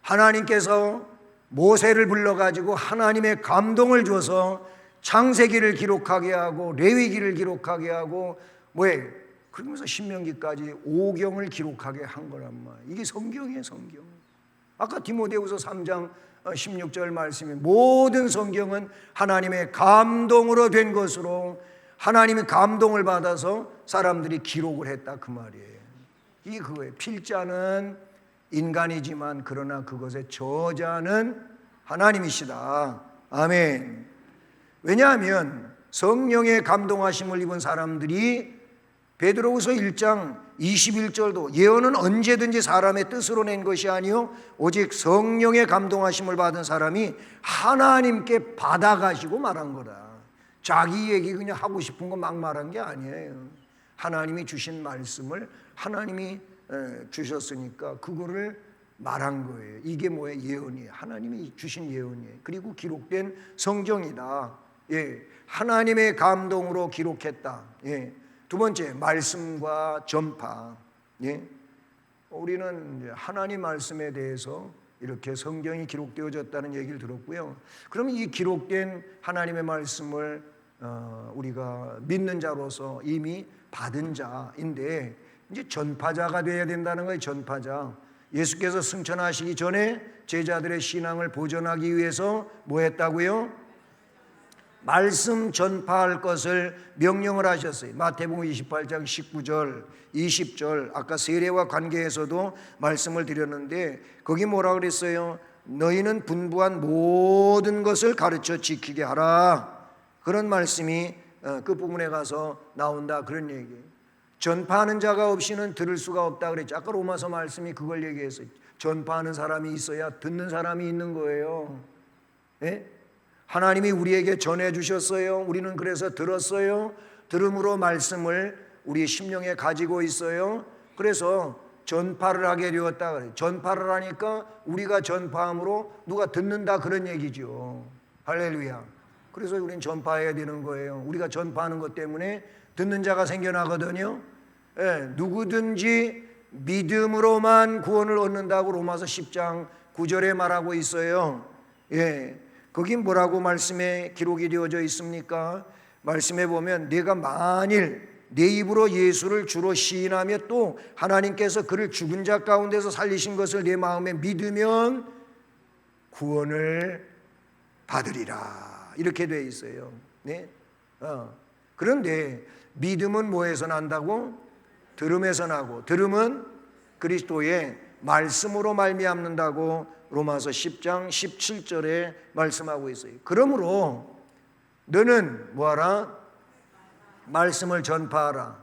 하나님께서 모세를 불러가지고 하나님의 감동을 줘서 창세기를 기록하게 하고 레위기를 기록하게 하고 뭐예요? 그러면서 신명기까지 5경을 기록하게 한 거란 말이에요. 이게 성경이에요, 성경. 아까 디모데후서 3장 16절 말씀에 모든 성경은 하나님의 감동으로 된 것으로 하나님의 감동을 받아서 사람들이 기록을 했다 그 말이에요. 이게 그거예요. 필자는 인간이지만 그러나 그것의 저자는 하나님이시다. 아멘. 왜냐하면 성령의 감동하심을 입은 사람들이 베드로후서 1장 21절도 예언은 언제든지 사람의 뜻으로 낸 것이 아니요 오직 성령의 감동하심을 받은 사람이 하나님께 받아가시고 말한 거다. 자기 얘기 그냥 하고 싶은 거 막 말한 게 아니에요. 하나님이 주신 말씀을 하나님이 주셨으니까 그거를 말한 거예요. 이게 뭐예요? 예언이에요. 하나님이 주신 예언이에요. 그리고 기록된 성경이다. 예, 하나님의 감동으로 기록했다. 예. 두 번째, 말씀과 전파. 예? 우리는 하나님 말씀에 대해서 이렇게 성경이 기록되어졌다는 얘기를 들었고요. 그러면 이 기록된 하나님의 말씀을 우리가 믿는 자로서 이미 받은 자인데 이제 전파자가 되어야 된다는 거예요. 전파자. 예수께서 승천하시기 전에 제자들의 신앙을 보존하기 위해서 뭐 했다고요? 말씀 전파할 것을 명령을 하셨어요. 마태복음 28장 19절, 20절 아까 세례와 관계에서도 말씀을 드렸는데 거기 뭐라 그랬어요? 너희는 분부한 모든 것을 가르쳐 지키게 하라. 그런 말씀이 끝부분에 가서 나온다 그런 얘기예요. 전파하는 자가 없이는 들을 수가 없다 그랬죠. 아까 로마서 말씀이 그걸 얘기했어요. 전파하는 사람이 있어야 듣는 사람이 있는 거예요. 예? 하나님이 우리에게 전해주셨어요. 우리는 그래서 들었어요. 들음으로 말씀을 우리 심령에 가지고 있어요. 그래서 전파를 하게 되었다 그래요. 전파를 하니까 우리가 전파함으로 누가 듣는다 그런 얘기죠. 할렐루야. 그래서 우리는 전파해야 되는 거예요. 우리가 전파하는 것 때문에 듣는 자가 생겨나거든요. 예, 누구든지 믿음으로만 구원을 얻는다고 로마서 10장 9절에 말하고 있어요. 예. 거기 뭐라고 말씀에 기록이 되어져 있습니까? 말씀에 보면 내가 만일 내 입으로 예수를 주로 시인하며 또 하나님께서 그를 죽은 자 가운데서 살리신 것을 내 마음에 믿으면 구원을 받으리라 이렇게 되어 있어요. 네? 그런데 믿음은 뭐에서 난다고? 들음에서 나고 들음은 그리스도의 말씀으로 말미암는다고 로마서 10장 17절에 말씀하고 있어요. 그러므로 너는 뭐하라? 말씀을 전파하라.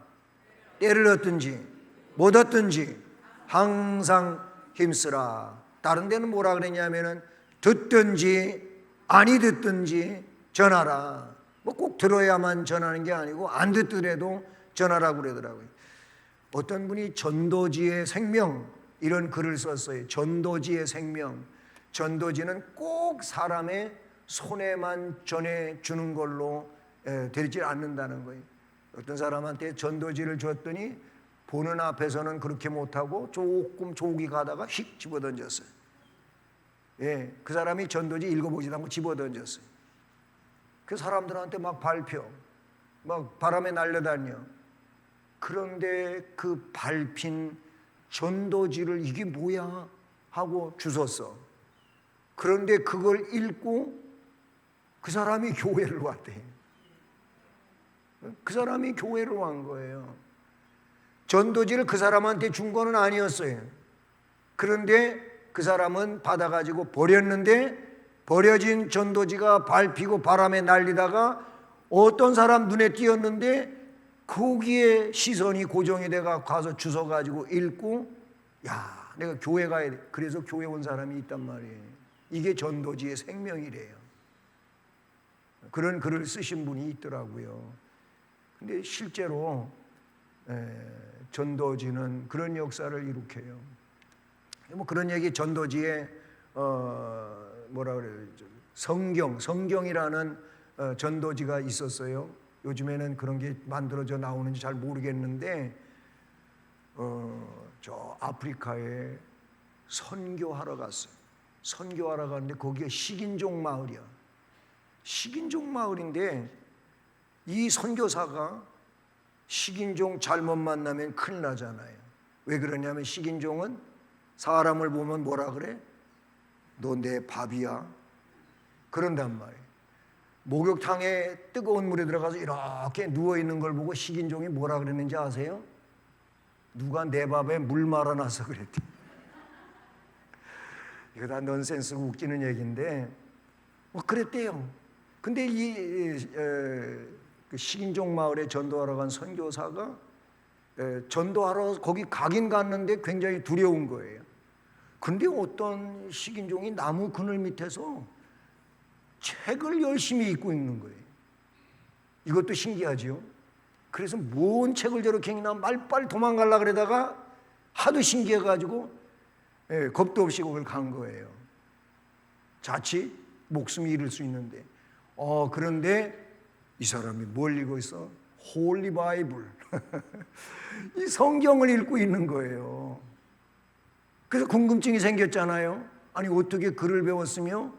때를 얻든지 못 얻든지 항상 힘쓰라. 다른 데는 뭐라 그랬냐면은 듣든지 아니 듣든지 전하라. 뭐 꼭 들어야만 전하는 게 아니고 안 듣더라도 전하라고 그러더라고요. 어떤 분이 전도지의 생명 이런 글을 썼어요. 전도지의 생명. 전도지는 꼭 사람의 손에만 전해주는 걸로 되지 않는다는 거예요. 어떤 사람한테 전도지를 줬더니 보는 앞에서는 그렇게 못하고 조금 조기 가다가 휙 집어던졌어요. 예, 그 사람이 전도지 읽어보지도 않고 집어던졌어요. 그 사람들한테 막 밟혀, 막 바람에 날려다녀. 그런데 그 밟힌 전도지를 이게 뭐야 하고 주웠어. 그런데 그걸 읽고 그 사람이 교회를 왔대. 그 사람이 교회를 온 거예요. 전도지를 그 사람한테 준 거는 아니었어요. 그런데 그 사람은 받아가지고 버렸는데 버려진 전도지가 밟히고 바람에 날리다가 어떤 사람 눈에 띄었는데 거기에 시선이 고정이 돼가 가서 주워가지고 읽고 야 내가 교회 가야 돼. 그래서 교회 온 사람이 있단 말이에요. 이게 전도지의 생명이래요. 그런 글을 쓰신 분이 있더라고요. 근데 실제로 전도지는 그런 역사를 일으켜요. 뭐 그런 얘기 전도지에 뭐라 그래요? 성경이라는 전도지가 있었어요. 요즘에는 그런 게 만들어져 나오는지 잘 모르겠는데 저 아프리카에 선교하러 갔어요. 선교하러 갔는데 거기가 식인종 마을이야. 식인종 마을인데 이 선교사가 식인종 잘못 만나면 큰일 나잖아요. 왜 그러냐면 식인종은 사람을 보면 뭐라 그래? 너 내 밥이야. 그런단 말이에요. 목욕탕에 뜨거운 물에 들어가서 이렇게 누워있는 걸 보고 식인종이 뭐라 그랬는지 아세요? 누가 내 밥에 물 말아놔서 그랬대. 이거 다 넌센스고 웃기는 얘기인데 뭐 그랬대요. 근데 그 식인종 마을에 전도하러 간 선교사가 전도하러 거기 가긴 갔는데 굉장히 두려운 거예요. 근데 어떤 식인종이 나무 그늘 밑에서 책을 열심히 읽고 있는 거예요. 이것도 신기하죠. 그래서 뭔 책을 저렇게 읽나 말빨 도망가려고 그러다가 하도 신기해가지고 겁도 없이 거길 간 거예요. 자칫 목숨이 잃을 수 있는데 그런데 이 사람이 뭘 읽고 있어? 홀리 바이블. 이 성경을 읽고 있는 거예요. 그래서 궁금증이 생겼잖아요. 아니 어떻게 글을 배웠으며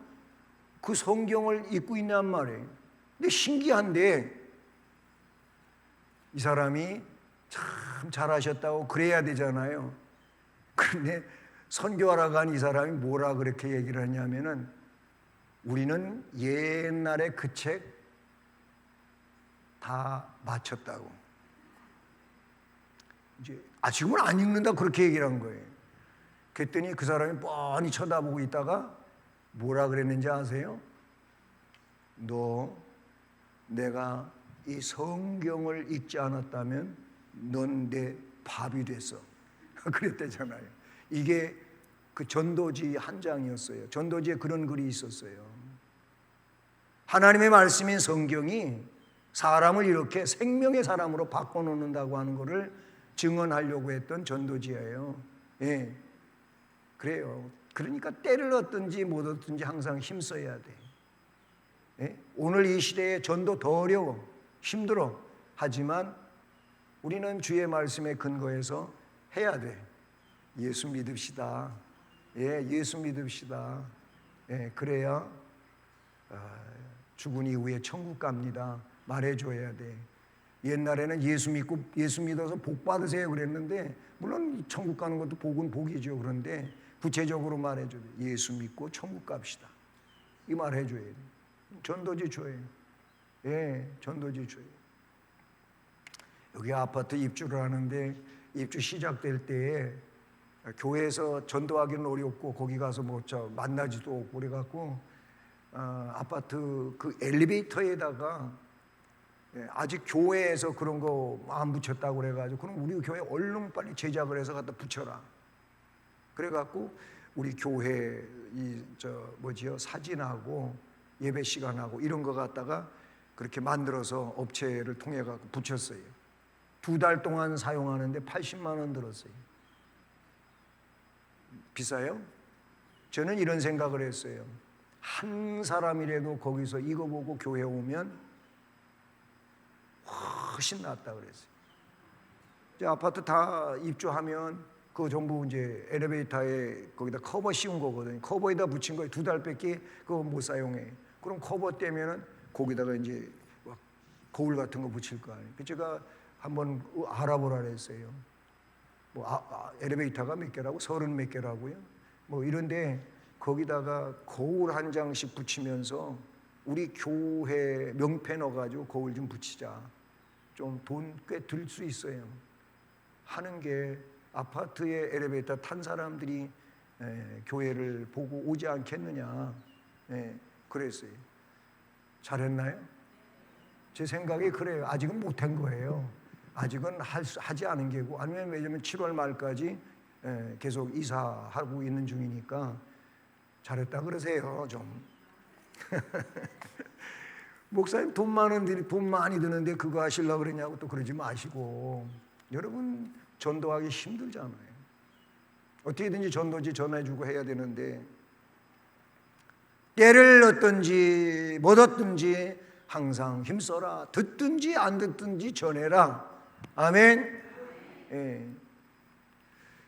그 성경을 읽고 있냔 말이에요. 근데 신기한데 이 사람이 참 잘하셨다고 그래야 되잖아요. 그런데 선교하러 간 이 사람이 뭐라 그렇게 얘기를 하냐면은 우리는 옛날에 그 책 다 마쳤다고. 이제 지금은 안 읽는다 그렇게 얘기를 한 거예요. 그랬더니 그 사람이 뻔히 쳐다보고 있다가 뭐라 그랬는지 아세요? 너 내가 이 성경을 읽지 않았다면 넌 내 밥이 됐어. 그랬대잖아요. 이게 그 전도지 한 장이었어요. 전도지에 그런 글이 있었어요. 하나님의 말씀인 성경이 사람을 이렇게 생명의 사람으로 바꿔놓는다고 하는 것을 증언하려고 했던 전도지예요. 예, 그래요. 그러니까 때를 얻든지 못 얻든지 항상 힘써야 돼. 예? 오늘 이 시대에 전도 더 어려워, 힘들어. 하지만 우리는 주의 말씀에 근거해서 해야 돼. 예수 믿읍시다. 예, 예수 믿읍시다. 예, 그래야 죽은 이후에 천국 갑니다. 말해줘야 돼. 옛날에는 예수 믿어서 복 받으세요 그랬는데 물론 천국 가는 것도 복은 복이죠. 그런데 구체적으로 말해줘야 돼. 예수 믿고 천국 갑시다. 이 말 해줘야 돼. 전도지 줘요. 예, 전도지 줘요. 여기 아파트 입주를 하는데 입주 시작될 때에 교회에서 전도하기는 어렵고 거기 가서 뭐 만나지도 없고 그래갖고 아파트 그 엘리베이터에다가 아직 교회에서 그런 거 안 붙였다고 그래가지고 그럼 우리 교회 얼른 빨리 제작을 해서 갖다 붙여라. 그래갖고 우리 교회 사진하고 예배 시간하고 이런 거 갖다가 그렇게 만들어서 업체를 통해 갖고 붙였어요. 2달 동안 사용하는데 80만 원 들었어요. 비싸요? 저는 이런 생각을 했어요. 한 사람이라도 거기서 이거 보고 교회 오면 훨씬 낫다 그랬어요. 이제 아파트 다 입주하면 그거 전부 이제 엘리베이터에 거기다 커버 씌운 거거든요. 커버에다 붙인 거에 2달밖에 그거 못 사용해. 그럼 커버 떼면은 거기다가 이제 거울 같은 거 붙일 거 아니에요. 제가 한번 알아보라 그랬어요. 엘리베이터가 몇 개라고? 30몇 개라고요? 뭐 이런데 거기다가 거울 한 장씩 붙이면서 우리 교회 명패 넣어가지고 거울 좀 붙이자. 좀 돈 꽤 들 수 있어요. 하는 게 아파트에 엘리베이터 탄 사람들이 교회를 보고 오지 않겠느냐. 그랬어요. 잘했나요? 제 생각이 그래요. 아직은 못한 거예요. 아직은 하지 않은 게고, 아니면 왜냐면 7월 말까지 계속 이사하고 있는 중이니까 잘했다 그러세요 좀. 목사님 돈 많이 드는데 그거 하시려고 그러냐고 또 그러지 마시고. 여러분 전도하기 힘들잖아요. 어떻게든지 전도지 전해주고 해야 되는데 때를 얻든지 못 얻든지 항상 힘써라. 듣든지 안 듣든지 전해라. 아멘.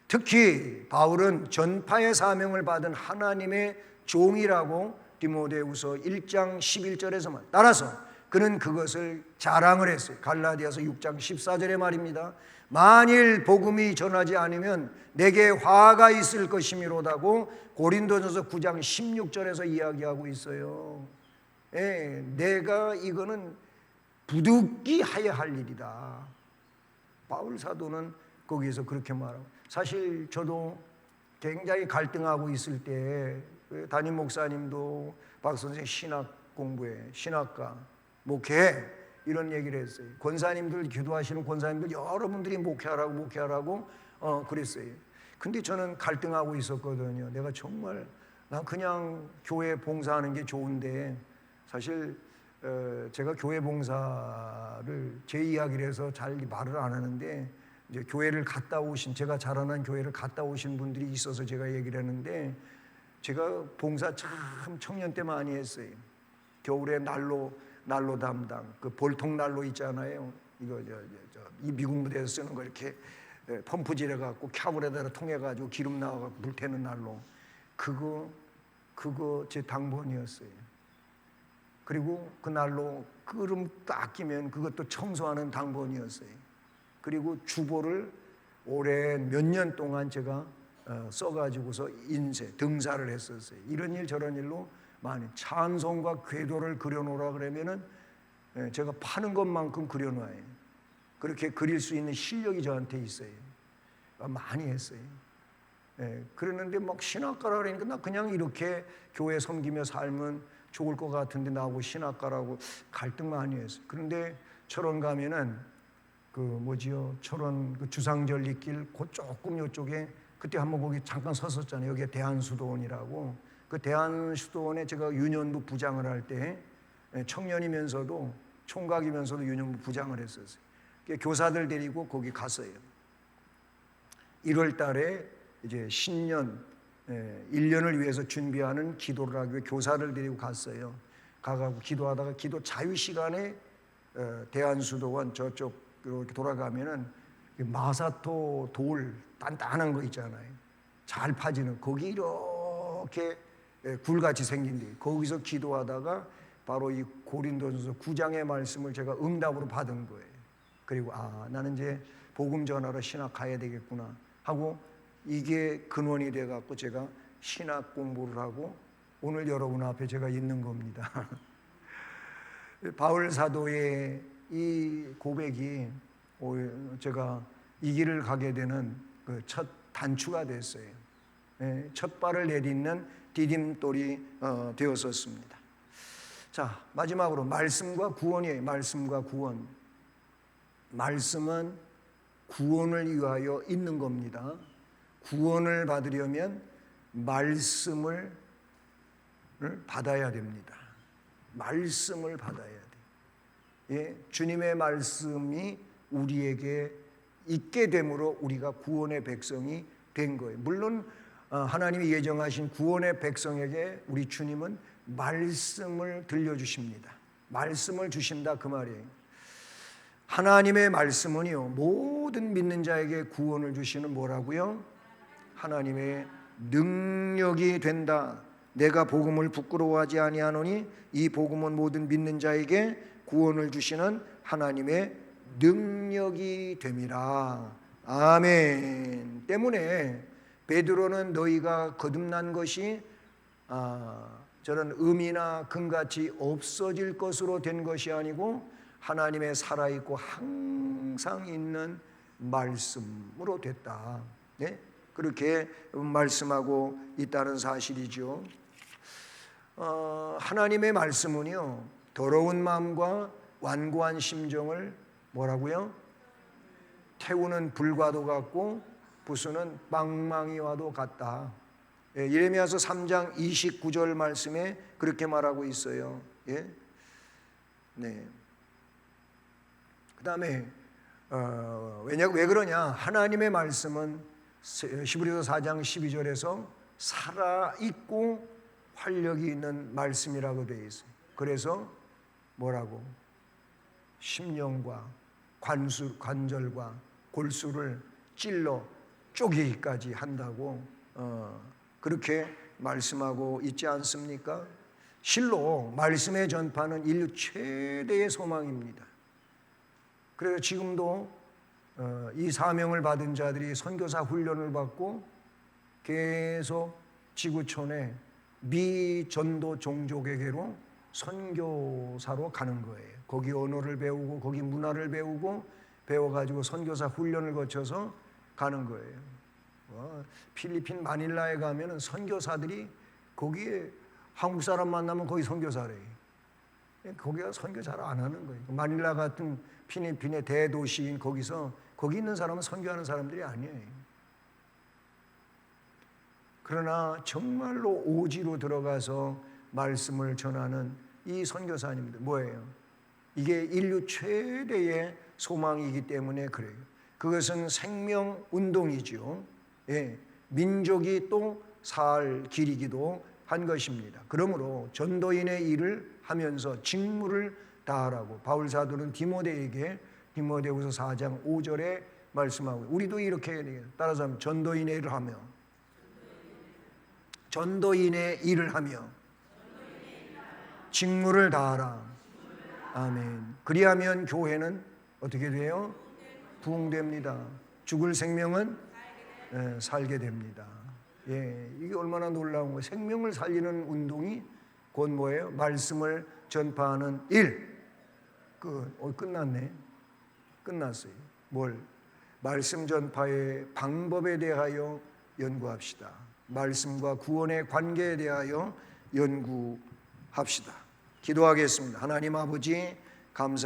특히 바울은 전파의 사명을 받은 하나님의 종이라고 디모데후서 1장 11절에서만 따라서 그는 그것을 자랑을 했어요. 갈라디아서 6장 14절의 말입니다. 만일 복음이 전하지 않으면 내게 화가 있을 것이미로다고 고린도전서 9장 16절에서 이야기하고 있어요. 내가 이거는 부득이 하야 할 일이다. 바울 사도는 거기에서 그렇게 말하고, 사실 저도 굉장히 갈등하고 있을 때 담임 목사님도 박 선생 신학 공부해, 신학과 목회해 이런 얘기를 했어요. 권사님들 기도하시는 권사님들 여러분들이 목회하라고 그랬어요. 근데 저는 갈등하고 있었거든요. 내가 정말 난 그냥 교회 봉사하는 게 좋은데, 사실 제가 교회 봉사를 제 이야기를 해서 잘 말을 안 하는데, 이제 교회를 갔다 오신, 제가 자라난 교회를 갔다 오신 분들이 있어서 제가 얘기를 했는데, 제가 봉사 참 청년 때 많이 했어요. 겨울에 난로 담당, 그 볼통 난로 있잖아요. 이거 이 미국 무대에서 쓰는 거 이렇게 펌프질해 갖고 캬블에다가 통해 가지고 기름 나와 갖고 불 태는 난로. 그거 제 당번이었어요. 그리고 그 난로 끓음 딱 끼면 그것도 청소하는 당번이었어요. 그리고 주보를 올해 몇 년 동안 제가 써가지고서 등사를 했었어요. 이런 일 저런 일로 많이 찬송과 궤도를 그려놓으라 그러면은 제가 파는 것만큼 그려놔요. 그렇게 그릴 수 있는 실력이 저한테 있어요. 많이 했어요. 그랬는데 막 신학가라 그러니까 나 그냥 이렇게 교회 섬기며 살면 좋을 것 같은데 나하고 신학가라고 갈등 많이 했어요. 그런데 철원 가면은 철원 그 주상절리길 그 조금 요쪽에 그때 한번 거기 잠깐 섰었잖아요. 여기에 대한수도원이라고. 그 대한수도원에 제가 유년부 부장을 할 때 청년이면서도 총각이면서도 유년부 부장을 했었어요. 교사들 데리고 거기 갔어요. 1월 달에 이제 신년 1년을 위해서 준비하는 기도를 하기 위해 교사를 데리고 갔어요. 가가지고 기도하다가 기도 자유 시간에 대한수도원 저쪽으로 이렇게 돌아가면은 마사토 돌 단단한 거 있잖아요. 잘 파지는 거기 이렇게 굴같이 생긴 데, 거기서 기도하다가 바로 이 고린도전서 9장의 말씀을 제가 응답으로 받은 거예요. 그리고 나는 이제 복음 전하러 신학 가야 되겠구나 하고, 이게 근원이 돼 갖고 제가 신학 공부를 하고 오늘 여러분 앞에 제가 있는 겁니다. 바울 사도의 이 고백이 제가 이 길을 가게 되는 그 첫 단추가 됐어요. 첫 발을 내딛는 디딤돌이 되었었습니다. 자, 마지막으로 말씀과 구원이에요. 말씀과 구원. 말씀은 구원을 위하여 있는 겁니다. 구원을 받으려면 말씀을 받아야 됩니다. 말씀을 받아야 돼요. 예, 주님의 말씀이 우리에게 있게 됨으로 우리가 구원의 백성이 된 거예요. 물론 하나님이 예정하신 구원의 백성에게 우리 주님은 말씀을 들려주십니다. 말씀을 주신다 그 말이에요. 하나님의 말씀은요, 모든 믿는 자에게 구원을 주시는 뭐라고요? 하나님의 능력이 된다. 내가 복음을 부끄러워하지 아니하노니 이 복음은 모든 믿는 자에게 구원을 주시는 하나님의 능력이 됨이라. 아멘. 때문에 베드로는 너희가 거듭난 것이 저런 음이나 금같이 없어질 것으로 된 것이 아니고 하나님의 살아있고 항상 있는 말씀으로 됐다. 네? 그렇게 말씀하고 있다는 사실이죠. 하나님의 말씀은요, 더러운 마음과 완고한 심정을 뭐라고요? 태우는 불과도 같고 부수는 빵망이와도 같다. 예, 예레미야서 3장 29절 말씀에 그렇게 말하고 있어요. 예? 네. 그 다음에 왜 그러냐? 하나님의 말씀은 히브리서 4장 12절에서 살아있고 활력이 있는 말씀이라고 되어 있어요. 그래서 뭐라고? 심령과 관절과 골수를 찔러 쪼개기까지 한다고 그렇게 말씀하고 있지 않습니까? 실로 말씀의 전파는 인류 최대의 소망입니다. 그래서 지금도 이 사명을 받은 자들이 선교사 훈련을 받고 계속 지구촌에 미전도 종족에게로 선교사로 가는 거예요. 거기 언어를 배우고 거기 문화를 배우고 배워가지고 선교사 훈련을 거쳐서 가는 거예요. 필리핀 마닐라에 가면은 선교사들이 거기에 한국 사람 만나면 거기 선교사래. 거기가 선교 잘 안 하는 거예요. 마닐라 같은 필리핀의 대도시인 거기서 거기 있는 사람은 선교하는 사람들이 아니에요. 그러나 정말로 오지로 들어가서 말씀을 전하는 이 선교사님들 뭐예요? 이게 인류 최대의 소망이기 때문에 그래요. 그것은 생명운동이죠. 예, 민족이 또 살 길이기도 한 것입니다. 그러므로 전도인의 일을 하면서 직무를 다하라고 바울 사도는 디모데에게 디모데후서 4장 5절에 말씀하고 우리도 이렇게 해야 돼요. 따라서 하면 전도인의 일을 하며 전도인의 일을 하며 직무를 다하라. 아멘. 그리하면 교회는 어떻게 돼요? 부흥됩니다. 죽을 생명은 살게 됩니다. 예, 이게 얼마나 놀라운 거예요. 생명을 살리는 운동이 곧 뭐예요? 말씀을 전파하는 일. 끝났네. 끝났어요. 뭘? 말씀 전파의 방법에 대하여 연구합시다. 말씀과 구원의 관계에 대하여 연구합시다. 기도하겠습니다. 하나님 아버지 감사